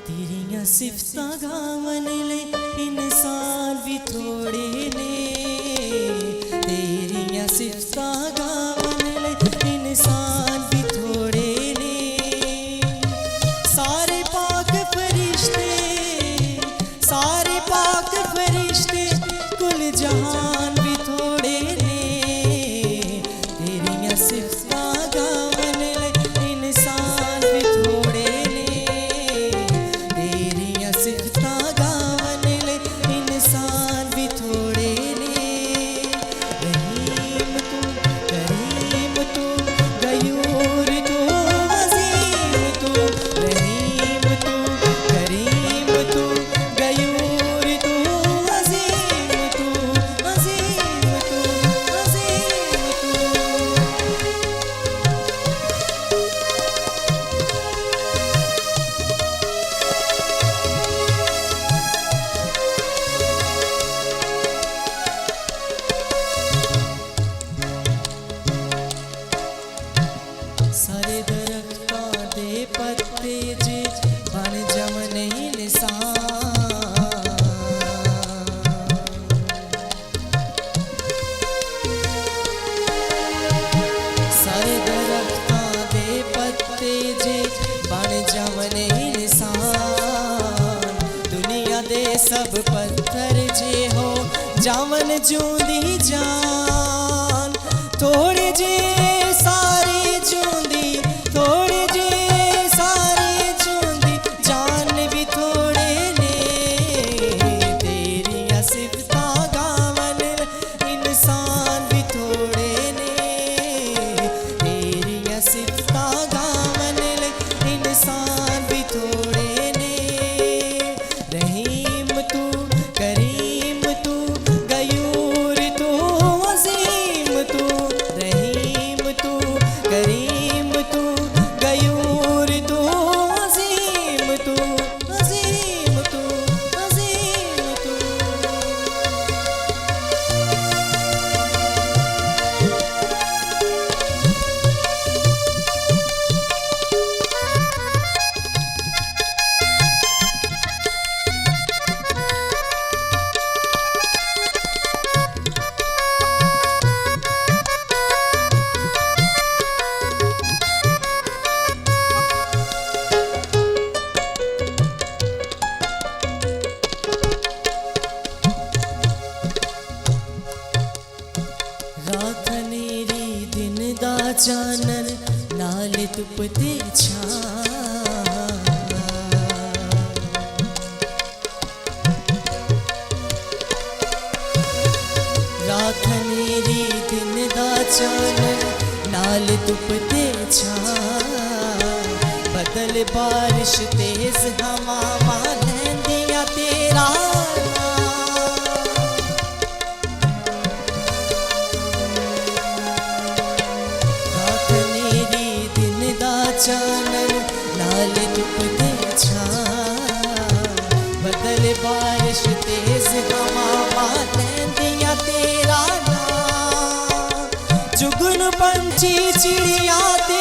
तेरियां सिफतां गावन ले इंसान भी थोड़े ने। तेरियां सिफतां गावन ले इंसान भी थोड़े ने। सारे पाक फरिश्ते कुल जहान भी थोड़े ने। तेरियां सिफतां गावन ले इंसान भी थोड़े ने। तेरियां सिफतां गावन ले इंसान भी थोड़े ने। रहीम तू करीम तू गयूर तू अज़ीम तू। रहीम तू करीम तू गयूर तू अज़ीम तू। अज़ीम तू अज़ीम तू। सारे दरख्तां दे पत्ते जे बन जमने इंसान। सारे दरख्तां दे पत्ते जे बन जमने इंसान। दुनिया दे सब पत्थर जे हो जावन जूंदी जान। थोड़े जे सारे जूंदी थोड़े जे सारे जूंदी जान भी थोड़े ने। तेरियां सिफतां गावन इंसान भी थोड़े ने। तेरियां सिफतां गावन इंसान भी थोड़े ने। रहीम तू करीम तू गयूर तू अज़ीम तू। रहीम तू करीम तू गयूर तू अज़ीम तू। अज़ीम तू अज़ीम तू। रात नेरी दिन दा चानन नाल धुप ते छां। रात नेरी दिन दा चानन नाल धुप ते छां। बदल बारिश तेज हवावां लैंदियां तेरा चानन नाल धुप ते छां। बदल बारिश तेज हवावां लैंदियां तेरा नां। जुगन पंछी चिड़िया ते